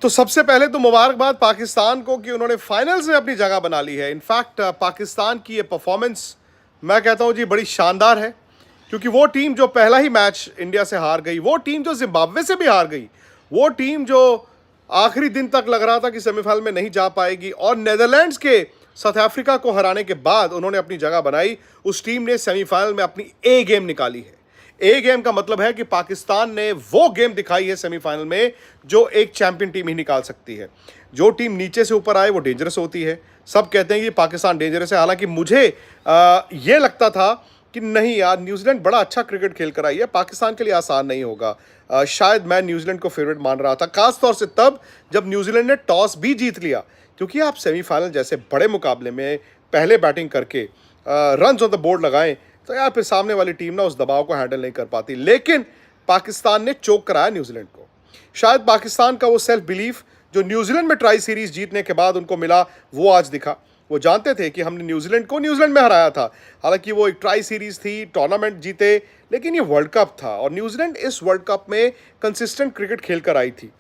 तो सबसे पहले तो मुबारकबाद पाकिस्तान को कि उन्होंने फाइनल्स में अपनी जगह बना ली है। इनफैक्ट पाकिस्तान की ये परफॉर्मेंस मैं कहता हूँ जी बड़ी शानदार है, क्योंकि वो टीम जो पहला ही मैच इंडिया से हार गई, वो टीम जो जिम्बाब्वे से भी हार गई, वो टीम जो आखिरी दिन तक लग रहा था कि सेमीफाइनल में नहीं जा पाएगी, और नेदरलैंड्स के साउथ अफ्रीका को हराने के बाद उन्होंने अपनी जगह बनाई, उस टीम ने सेमीफाइनल में अपनी ए गेम निकाली है। ए गेम का मतलब है कि पाकिस्तान ने वो गेम दिखाई है सेमीफाइनल में जो एक चैंपियन टीम ही निकाल सकती है। जो टीम नीचे से ऊपर आए वो डेंजरस होती है। सब कहते हैं कि पाकिस्तान डेंजरस है, हालांकि मुझे ये लगता था कि नहीं यार, न्यूजीलैंड बड़ा अच्छा क्रिकेट खेल कर आई है, पाकिस्तान के लिए आसान नहीं होगा। शायद मैं न्यूजीलैंड को फेवरेट मान रहा था, खास तौर से तब जब न्यूजीलैंड ने टॉस भी जीत लिया, क्योंकि आप सेमीफाइनल जैसे बड़े मुकाबले में पहले बैटिंग करके रन्स ऑन द बोर्ड लगाएं तो यार फिर सामने वाली टीम ना उस दबाव को हैंडल नहीं कर पाती। लेकिन पाकिस्तान ने चोक कराया न्यूजीलैंड को। शायद पाकिस्तान का वो सेल्फ बिलीफ जो न्यूजीलैंड में ट्राई सीरीज जीतने के बाद उनको मिला, वो आज दिखा। वो जानते थे कि हमने न्यूजीलैंड को न्यूजीलैंड में हराया था, हालांकि वो एक ट्राई सीरीज थी, टूर्नामेंट जीते, लेकिन ये वर्ल्ड कप था और न्यूजीलैंड इस वर्ल्ड कप में कंसिस्टेंट क्रिकेट खेल कर आई थी।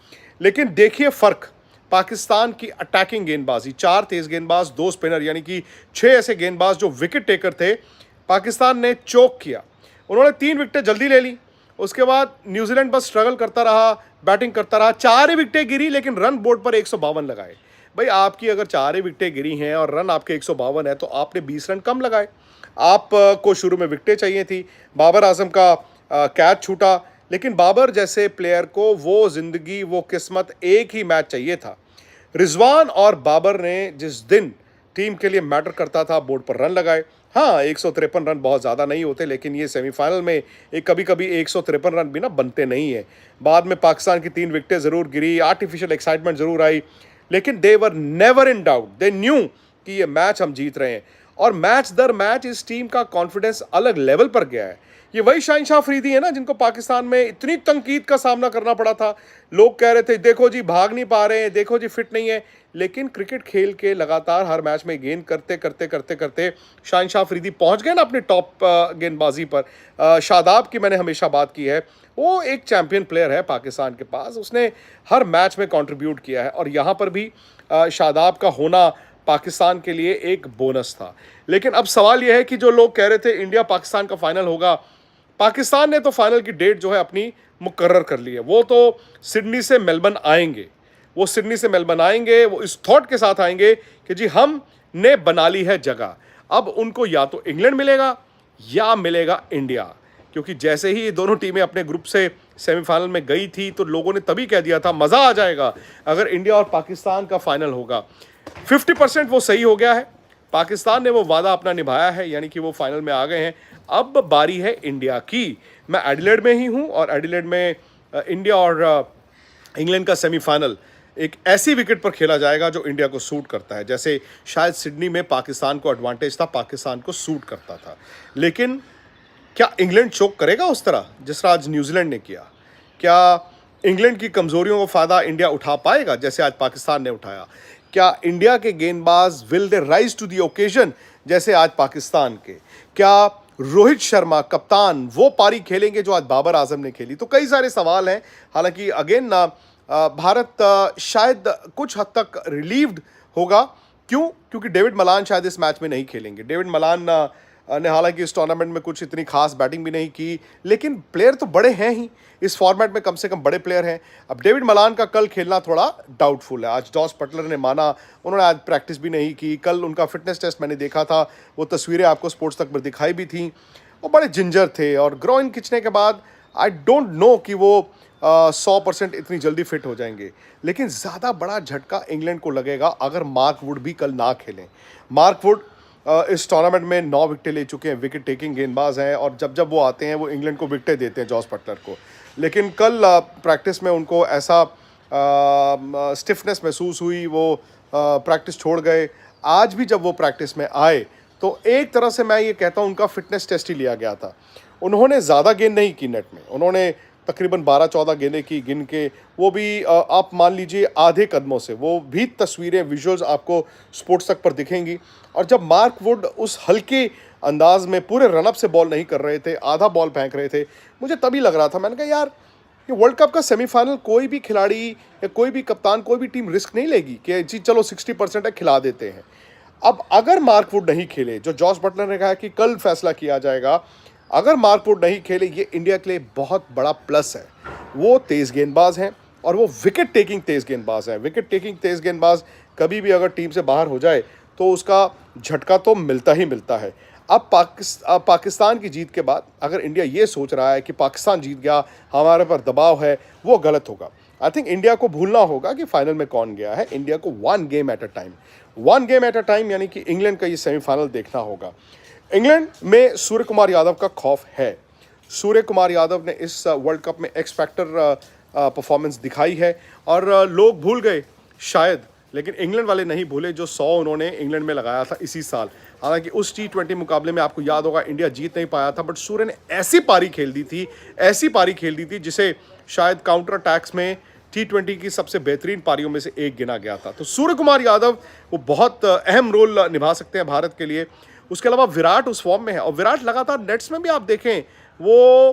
लेकिन देखिए फ़र्क, पाकिस्तान की अटैकिंग गेंदबाजी, 4 तेज गेंदबाज, 2 स्पिनर, यानी कि 6 ऐसे गेंदबाज जो विकेट टेकर थे, पाकिस्तान ने चोक किया। उन्होंने 3 विकेटें जल्दी ले ली। उसके बाद न्यूजीलैंड बस स्ट्रगल करता रहा, बैटिंग करता रहा। 4 ही विकेटें गिरी, लेकिन रन बोर्ड पर 152 लगाए। भाई आपकी अगर 4 ही विकेटें गिरी हैं और रन आपके 152 है, तो आपने 20 रन कम लगाए। आपको शुरू में विकेटें चाहिए थी। बाबर आजम का कैच छूटा, लेकिन बाबर जैसे प्लेयर को वो ज़िंदगी, वो किस्मत, एक ही मैच चाहिए था। रिजवान और बाबर ने जिस दिन टीम के लिए मैटर करता था, बोर्ड पर रन लगाए। हाँ, 153 रन बहुत ज़्यादा नहीं होते, लेकिन ये सेमीफाइनल में एक कभी कभी 153 रन भी ना बनते नहीं है। बाद में पाकिस्तान की 3 विकेटें ज़रूर गिरी, आर्टिफिशियल एक्साइटमेंट ज़रूर आई, लेकिन they were never in doubt. They knew कि ये मैच हम जीत रहे हैं, और मैच दर मैच इस टीम का कॉन्फिडेंस अलग लेवल पर गया है। ये वही शाहिन अफरीदी है ना जिनको पाकिस्तान में इतनी तनकीद का सामना करना पड़ा था। लोग कह रहे थे देखो जी भाग नहीं पा रहे हैं, देखो जी फिट नहीं है, लेकिन क्रिकेट खेल के लगातार हर मैच में गेंद करते करते करते करते शाहिन अफरीदी पहुंच गए ना अपने टॉप गेंदबाजी पर। शादाब की मैंने हमेशा बात की है, वो एक चैंपियन प्लेयर है पाकिस्तान के पास, उसने हर मैच में कंट्रीब्यूट किया है, और यहाँ पर भी शादाब का होना पाकिस्तान के लिए एक बोनस था। लेकिन अब सवाल यह है कि जो लोग कह रहे थे इंडिया पाकिस्तान का फाइनल होगा, पाकिस्तान ने तो फाइनल की डेट जो है अपनी मुकर्रर कर ली है। वो तो सिडनी से मेलबर्न आएंगे, वो सिडनी से मेलबर्न आएंगे, वो इस थॉट के साथ आएंगे कि जी हमने बना ली है जगह। अब उनको या तो इंग्लैंड मिलेगा या मिलेगा इंडिया, क्योंकि जैसे ही ये दोनों टीमें अपने ग्रुप से सेमीफाइनल में गई थी तो लोगों ने तभी कह दिया था मज़ा आ जाएगा अगर इंडिया और पाकिस्तान का फाइनल होगा। 50% वो सही हो गया है, पाकिस्तान ने वो वादा अपना निभाया है, यानी कि वो फाइनल में आ गए हैं। अब बारी है इंडिया की। मैं एडिलेड में ही हूँ, और एडिलेड में इंडिया और इंग्लैंड का सेमीफाइनल एक ऐसी विकेट पर खेला जाएगा जो इंडिया को सूट करता है। जैसे शायद सिडनी में पाकिस्तान को एडवांटेज था, पाकिस्तान को सूट करता था, लेकिन क्या इंग्लैंड चोक करेगा उस तरह जिस तरह आज न्यूजीलैंड ने किया? क्या इंग्लैंड की कमजोरियों का फ़ायदा इंडिया उठा पाएगा जैसे आज पाकिस्तान ने उठाया? क्या इंडिया के गेंदबाज will they rise to the occasion जैसे आज पाकिस्तान के? क्या रोहित शर्मा कप्तान वो पारी खेलेंगे जो आज बाबर आजम ने खेली? तो कई सारे सवाल हैं। हालांकि अगेन ना भारत शायद कुछ हद तक रिलीव्ड होगा। क्यों? क्योंकि डेविड मलान शायद इस मैच में नहीं खेलेंगे। डेविड मलान ने हालांकि इस टूर्नामेंट में कुछ इतनी खास बैटिंग भी नहीं की, लेकिन प्लेयर तो बड़े हैं ही, इस फॉर्मेट में कम से कम बड़े प्लेयर हैं। अब डेविड मलान का कल खेलना थोड़ा डाउटफुल है। आज जॉस बटलर ने माना, उन्होंने आज प्रैक्टिस भी नहीं की। कल उनका फिटनेस टेस्ट मैंने देखा था, वो तस्वीरें आपको स्पोर्ट्स तक पर दिखाई भी थी। वो बड़े जिंजर थे, और ग्रोइन खिंचने के बाद आई डोंट नो कि वो 100% इतनी जल्दी फिट हो जाएंगे। लेकिन ज़्यादा बड़ा झटका इंग्लैंड को लगेगा अगर मार्क वुड भी कल ना खेलें। मार्क वुड इस टूर्नामेंट में 9 विकेटें ले चुके हैं, विकेट टेकिंग गेंदबाज हैं, और जब जब वो आते हैं वो इंग्लैंड को विकेटें देते हैं, जॉस बटलर को। लेकिन कल प्रैक्टिस में उनको ऐसा स्टिफनेस महसूस हुई, वो प्रैक्टिस छोड़ गए। आज भी जब वो प्रैक्टिस में आए तो एक तरह से मैं ये कहता हूँ उनका फिटनेस टेस्ट ही लिया गया था। उन्होंने ज़्यादा गेंद नहीं की नेट में, उन्होंने तकरीबन 12-14 गेंदें की गिन के, वो भी आप मान लीजिए आधे कदमों से। वो भी तस्वीरें, विजुअल्स आपको स्पोर्ट्स तक पर दिखेंगी। और जब मार्क वुड उस हल्के अंदाज में पूरे रनअप से बॉल नहीं कर रहे थे, आधा बॉल फेंक रहे थे, मुझे तभी लग रहा था, मैंने कहा यार ये वर्ल्ड कप का सेमीफाइनल कोई भी खिलाड़ी या कोई भी कप्तान, कोई भी टीम रिस्क नहीं लेगी कि जी चलो 60% है, खिला देते हैं। अब अगर मार्क वुड नहीं खेले, जो जॉस बटलर ने कहा कि कल फैसला किया जाएगा, अगर मार्क वुड नहीं खेले, ये इंडिया के लिए बहुत बड़ा प्लस है। वो तेज़ गेंदबाज हैं और वो विकेट टेकिंग तेज़ गेंदबाज हैं। विकेट टेकिंग तेज़ गेंदबाज कभी भी अगर टीम से बाहर हो जाए तो उसका झटका तो मिलता ही मिलता है। अब पाकिस्तान की जीत के बाद अगर इंडिया ये सोच रहा है कि पाकिस्तान जीत गया, हमारे पर दबाव है, वो गलत होगा। आई थिंक इंडिया को भूलना होगा कि फाइनल में कौन गया है। इंडिया को one game at a time यानी कि इंग्लैंड का ये सेमीफाइनल देखना होगा। इंग्लैंड में सूर्य कुमार यादव का खौफ है। सूर्य कुमार यादव ने इस वर्ल्ड कप में एक्स फैक्टर परफॉर्मेंस दिखाई है और लोग भूल गए शायद, लेकिन इंग्लैंड वाले नहीं भूले जो 100 उन्होंने इंग्लैंड में लगाया था इसी साल। हालांकि उस T20 मुकाबले में आपको याद होगा इंडिया जीत नहीं पाया था, बट सूर्य ने ऐसी पारी खेल दी थी, ऐसी पारी खेल दी थी जिसे शायद काउंटर अटैक्स में T20 की सबसे बेहतरीन पारियों में से एक गिना गया था। तो सूर्य कुमार यादव वो बहुत अहम रोल निभा सकते हैं भारत के लिए। उसके अलावा विराट उस फॉर्म में है और विराट लगातार नेट्स में भी आप देखें वो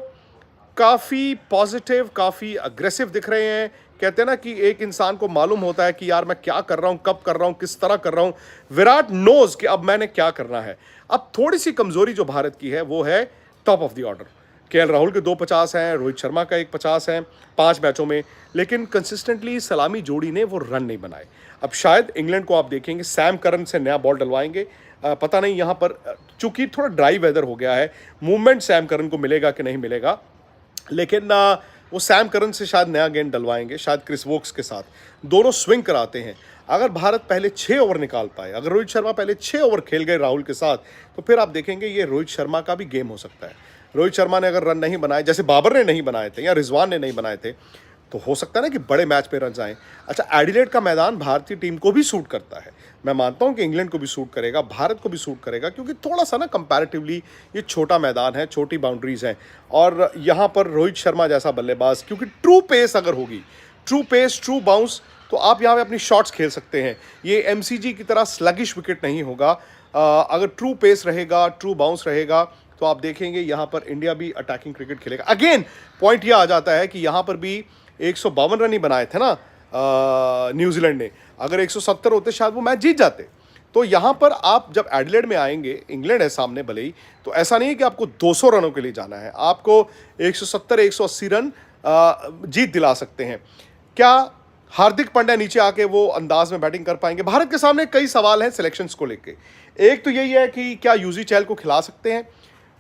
काफ़ी पॉजिटिव, काफ़ी अग्रेसिव दिख रहे हैं। कहते हैं ना कि एक इंसान को मालूम होता है कि यार मैं क्या कर रहा हूँ, कब कर रहा हूँ, किस तरह कर रहा हूँ। विराट नोज कि अब मैंने क्या करना है। अब थोड़ी सी कमज़ोरी जो भारत की है वो है top of the order. KL Rahul के 2 50 हैं, रोहित शर्मा का 1 50 है 5 मैचों में, लेकिन कंसिस्टेंटली सलामी जोड़ी ने वो रन नहीं बनाए। अब शायद इंग्लैंड को आप देखेंगे सैम करन से नया बॉल डलवाएंगे। पता नहीं यहाँ पर चूंकि थोड़ा ड्राई वेदर हो गया है, मूवमेंट सैम करन को मिलेगा कि नहीं मिलेगा, लेकिन वो सैम करन से शायद नया गेंद डलवाएंगे, शायद क्रिस वोक्स के साथ दोनों स्विंग कराते हैं। अगर भारत पहले 6 ओवर निकाल पाए, अगर रोहित शर्मा पहले 6 ओवर खेल गए राहुल के साथ, तो फिर आप देखेंगे ये रोहित शर्मा का भी गेम हो सकता है। रोहित शर्मा ने अगर रन नहीं बनाए, जैसे बाबर ने नहीं बनाए थे या रिजवान ने नहीं बनाए थे, तो हो सकता है ना कि बड़े मैच पे रन आए। अच्छा, एडिलेड का मैदान भारतीय टीम को भी सूट करता है। मैं मानता हूं कि इंग्लैंड को भी सूट करेगा, भारत को भी सूट करेगा, क्योंकि थोड़ा सा ना कंपैरेटिवली ये छोटा मैदान है, छोटी बाउंड्रीज हैं और यहाँ पर रोहित शर्मा जैसा बल्लेबाज, क्योंकि ट्रू पेस अगर होगी, ट्रू पेस, ट्रू बाउंस, तो आप यहाँ पे अपनी शॉट्स खेल सकते हैं। ये MCG की तरह स्लगिश विकेट नहीं होगा। अगर ट्रू पेस रहेगा, ट्रू बाउंस रहेगा, तो आप देखेंगे यहाँ पर इंडिया भी अटैकिंग क्रिकेट खेलेगा। अगेन पॉइंट यह आ जाता है कि यहाँ पर भी 152 रन ही बनाए थे ना न्यूजीलैंड ने। अगर 170 होते शायद वो मैच जीत जाते। तो यहाँ पर आप जब एडिलेड में आएंगे, इंग्लैंड है सामने भले ही, तो ऐसा नहीं है कि आपको 200 रनों के लिए जाना है, आपको 170 180 रन जीत दिला सकते हैं। क्या हार्दिक पांड्या नीचे आके वो अंदाज में बैटिंग कर पाएंगे? भारत के सामने कई सवाल हैं सिलेक्शंस को लेके। एक तो यही है कि क्या यूजी चहल को खिला सकते हैं,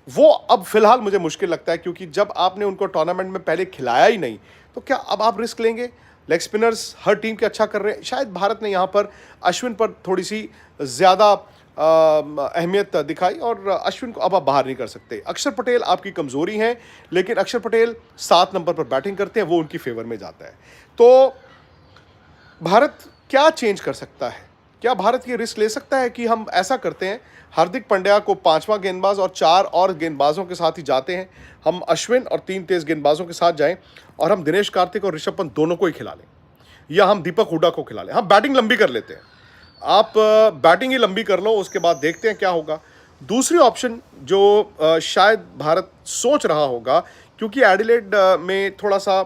वो अब फिलहाल मुझे मुश्किल लगता है, क्योंकि जब आपने उनको टूर्नामेंट में पहले खिलाया ही नहीं, तो क्या अब आप रिस्क लेंगे? लेग स्पिनर्स हर टीम के अच्छा कर रहे हैं। शायद भारत ने यहाँ पर अश्विन पर थोड़ी सी ज़्यादा अहमियत दिखाई और अश्विन को अब आप बाहर नहीं कर सकते। अक्षर पटेल आपकी कमज़ोरी है, लेकिन अक्षर पटेल 7 नंबर पर बैटिंग करते हैं, वो उनकी फेवर में जाता है। तो भारत क्या चेंज कर सकता है? क्या भारत ये रिस्क ले सकता है कि हम ऐसा करते हैं, हार्दिक पांड्या को 5वां गेंदबाज और 4 और गेंदबाजों के साथ ही जाते हैं, हम अश्विन और 3 तेज़ गेंदबाजों के साथ जाएं और हम दिनेश कार्तिक और ऋषभ पंत दोनों को ही खिला लें, या हम दीपक हुडा को खिला लें। हम बैटिंग लंबी कर लेते हैं, आप बैटिंग ही लंबी कर लो, उसके बाद देखते हैं क्या होगा। दूसरी ऑप्शन जो शायद भारत सोच रहा होगा, क्योंकि एडिलेड में थोड़ा सा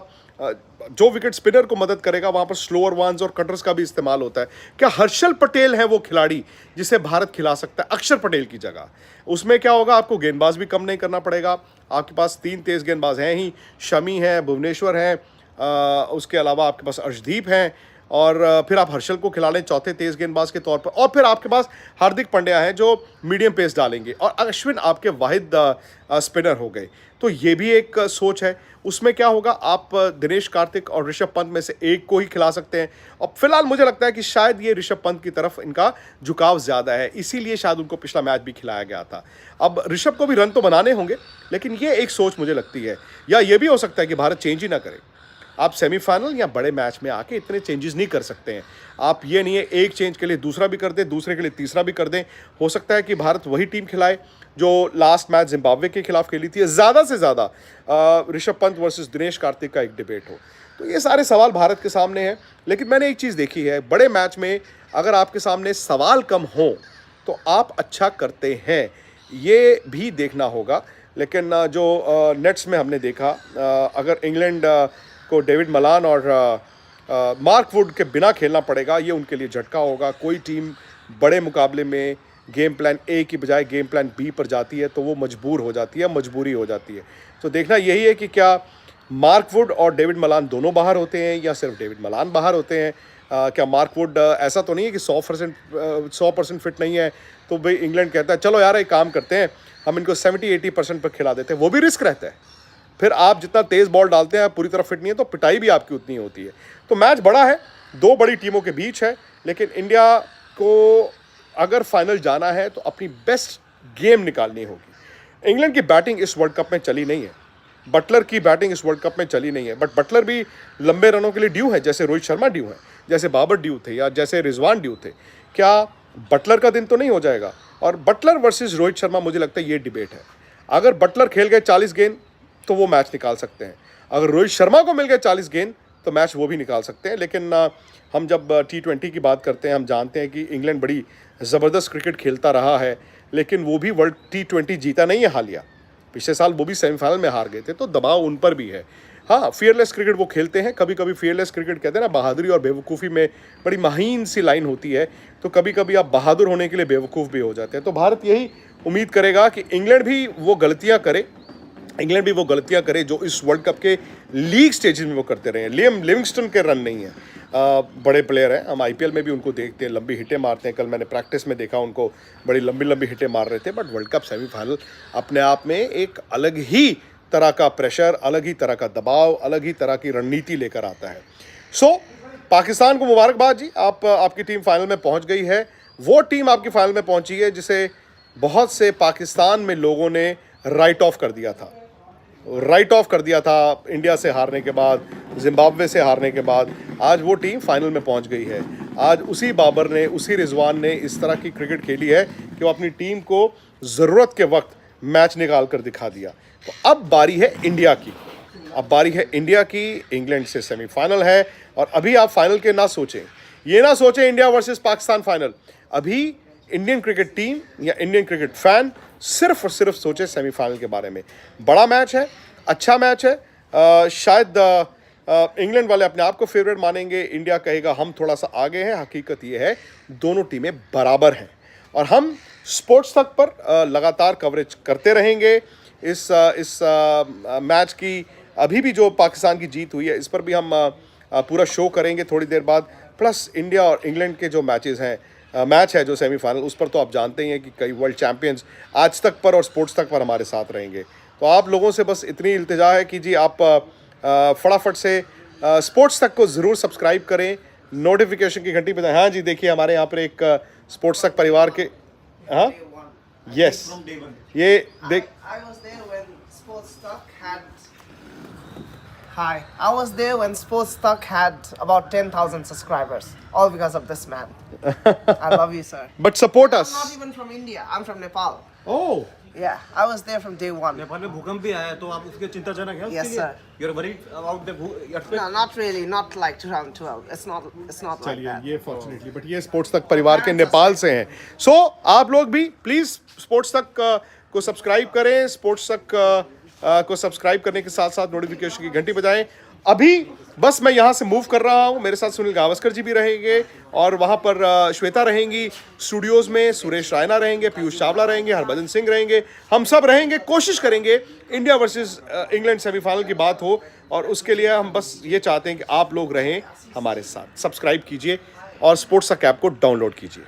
जो विकेट स्पिनर को मदद करेगा, वहाँ पर स्लोअर वंस और कटर्स का भी इस्तेमाल होता है। क्या हर्षल पटेल है वो खिलाड़ी जिसे भारत खिला सकता है अक्षर पटेल की जगह? उसमें क्या होगा, आपको गेंदबाज भी कम नहीं करना पड़ेगा, आपके पास 3 तेज़ गेंदबाज हैं ही, शमी है, भुवनेश्वर है, उसके अलावा आपके पास अर्शदीप हैं, और फिर आप हर्षल को खिला लें चौथे तेज़ गेंदबाज के तौर पर, और फिर आपके पास हार्दिक पांड्या है जो मीडियम पेस डालेंगे, और अश्विन आपके वाहिद स्पिनर हो गए। तो ये भी एक सोच है। उसमें क्या होगा, आप दिनेश कार्तिक और ऋषभ पंत में से एक को ही खिला सकते हैं, और फिलहाल मुझे लगता है कि शायद ये ऋषभ पंत की तरफ इनका झुकाव ज़्यादा है, इसीलिए शायद उनको पिछला मैच भी खिलाया गया था। अब ऋषभ को भी रन तो बनाने होंगे, लेकिन ये एक सोच मुझे लगती है, या ये भी हो सकता है कि भारत चेंज ही ना करे। आप सेमीफाइनल या बड़े मैच में आके इतने चेंजेस नहीं कर सकते हैं। आप ये नहीं है एक चेंज के लिए दूसरा भी कर दें, दूसरे के लिए तीसरा भी कर दें। हो सकता है कि भारत वही टीम खिलाए जो लास्ट मैच जिम्बाब्वे के खिलाफ खेली थी, ज़्यादा से ज़्यादा ऋषभ पंत वर्सेस दिनेश कार्तिक का एक डिबेट हो। तो ये सारे सवाल भारत के सामने हैं, लेकिन मैंने एक चीज़ देखी है, बड़े मैच में अगर आपके सामने सवाल कम हो तो आप अच्छा करते हैं, ये भी देखना होगा। लेकिन जो नेट्स में हमने देखा, अगर इंग्लैंड को डेविड मलान और मार्क वुड के बिना खेलना पड़ेगा, ये उनके लिए झटका होगा। कोई टीम बड़े मुकाबले में गेम प्लान ए की बजाय गेम प्लान बी पर जाती है तो वो मजबूर हो जाती है, मजबूरी हो जाती है। तो देखना यही है कि क्या मार्क वुड और डेविड मलान दोनों बाहर होते हैं या सिर्फ डेविड मलान बाहर होते हैं। क्या मार्क वुड ऐसा तो नहीं है कि 100% फिट नहीं है तो भाई इंग्लैंड कहता है चलो यार एक काम करते हैं, हम इनको 70-80% पर खिला देते हैं, वो भी रिस्क रहता है। फिर आप जितना तेज़ बॉल डालते हैं पूरी तरह फिट नहीं है तो पिटाई भी आपकी उतनी होती है। तो मैच बड़ा है, दो बड़ी टीमों के बीच है, लेकिन इंडिया को अगर फाइनल जाना है तो अपनी बेस्ट गेम निकालनी होगी। इंग्लैंड की बैटिंग इस वर्ल्ड कप में चली नहीं है, बटलर की बैटिंग इस वर्ल्ड कप में चली नहीं है, बट बटलर भी लंबे रनों के लिए ड्यू है, जैसे रोहित शर्मा ड्यू है, जैसे बाबर ड्यू थे या जैसे रिजवान ड्यू थे। क्या बटलर का दिन तो नहीं हो जाएगा? और बटलर वर्सेस रोहित शर्मा, मुझे लगता है ये डिबेट है। अगर बटलर खेल गए 40 गेंद तो वो मैच निकाल सकते हैं, अगर रोहित शर्मा को मिल गए 40 गेंद तो मैच वो भी निकाल सकते हैं। लेकिन हम जब T20 की बात करते हैं, हम जानते हैं कि इंग्लैंड बड़ी ज़बरदस्त क्रिकेट खेलता रहा है, लेकिन वो भी वर्ल्ड T20 जीता नहीं है हालिया। पिछले साल वो भी सेमीफाइनल में हार गए थे, तो दबाव उन पर भी है। हाँ, फियरलेस क्रिकेट वो खेलते हैं। कभी कभी फियरलेस क्रिकेट कहते हैं ना, बहादुरी और बेवकूफ़ी में बड़ी महीन सी लाइन होती है, तो कभी कभी आप बहादुर होने के लिए बेवकूफ़ भी हो जाते हैं। तो भारत यही उम्मीद करेगा कि इंग्लैंड भी वो गलतियाँ करे जो इस वर्ल्ड कप के लीग स्टेजेस में वो करते रहे हैं। लियम लिविंगस्टन के रन नहीं है, बड़े प्लेयर हैं, हम IPL में भी उनको देखते हैं, लंबी हिटें मारते हैं। कल मैंने प्रैक्टिस में देखा उनको, बड़ी लंबी लंबी हिटें मार रहे थे। बट वर्ल्ड कप सेमीफाइनल अपने आप में एक अलग ही तरह का प्रेशर, अलग ही तरह का दबाव, अलग ही तरह की रणनीति लेकर आता है। सो पाकिस्तान को मुबारकबाद जी, आपकी टीम फाइनल में पहुंच गई है। वो टीम आपकी फाइनल में पहुंची है जिसे बहुत से पाकिस्तान में लोगों ने राइट ऑफ कर दिया था इंडिया से हारने के बाद, जिम्बाब्वे से हारने के बाद। आज वो टीम फाइनल में पहुंच गई है। आज उसी बाबर ने, उसी रिजवान ने इस तरह की क्रिकेट खेली है कि वो अपनी टीम को ज़रूरत के वक्त मैच निकाल कर दिखा दिया। तो अब बारी है इंडिया की। इंग्लैंड से सेमीफाइनल है और अभी आप फाइनल के ना सोचें, ये ना सोचें इंडिया वर्सेस पाकिस्तान फाइनल। अभी इंडियन क्रिकेट टीम या इंडियन क्रिकेट फैन सिर्फ और सिर्फ सोचे सेमीफाइनल के बारे में। बड़ा मैच है, अच्छा मैच है। शायद इंग्लैंड वाले अपने आप को फेवरेट मानेंगे, इंडिया कहेगा हम थोड़ा सा आगे हैं। हकीकत ये है दोनों टीमें बराबर हैं और हम स्पोर्ट्स तक पर लगातार कवरेज करते रहेंगे। इस मैच की अभी भी जो पाकिस्तान की जीत हुई है, इस पर भी हम पूरा शो करेंगे थोड़ी देर बाद। प्लस इंडिया और इंग्लैंड के जो मैच है जो सेमीफाइनल, उस पर तो आप जानते ही हैं कि कई वर्ल्ड चैंपियंस आज तक पर और स्पोर्ट्स तक पर हमारे साथ रहेंगे। तो आप लोगों से बस इतनी इल्तिजा है कि जी आप फटाफट से स्पोर्ट्स तक को ज़रूर सब्सक्राइब करें, नोटिफिकेशन की घंटी बजाएं। हाँ जी, देखिए हमारे यहाँ पर एक स्पोर्ट्स तक परिवार के, हाँ यस, ये देख, Hi, I was there when Sports Talk had about 10,000 subscribers, all because of this man. I love you, sir. but support us. I'm not even from India. I'm from Nepal. Oh, Yeah, I was there from day one. Nepal में भूकंप भी आया तो आप उसके चिंताजनक हैं? Yes, sir. You're worried about the earthquake? No, not really. Not like 2012. It's not like चलिए that. ये फॉर्चुनेटली, बट ये स्पोर्ट्स तक परिवार के नेपाल से हैं। सो आप लोग भी प्लीज़ स्पोर्ट्स तक को सब्सक्राइब करें, स्पोर्ट्स तक को सब्सक्राइब करने के साथ साथ नोटिफिकेशन की घंटी बजाएं। अभी बस मैं यहाँ से मूव कर रहा हूँ, मेरे साथ सुनील गावस्कर जी भी रहेंगे और वहाँ पर श्वेता रहेंगी स्टूडियोज़ में, सुरेश रायना रहेंगे, पीयूष चावला रहेंगे, हरभजन सिंह रहेंगे, हम सब रहेंगे। कोशिश करेंगे इंडिया वर्सेस इंग्लैंड सेमीफाइनल की बात हो और उसके लिए हम बस ये चाहते हैं कि आप लोग रहें हमारे साथ। सब्सक्राइब कीजिए और स्पोर्ट्स तक ऐप को डाउनलोड कीजिए।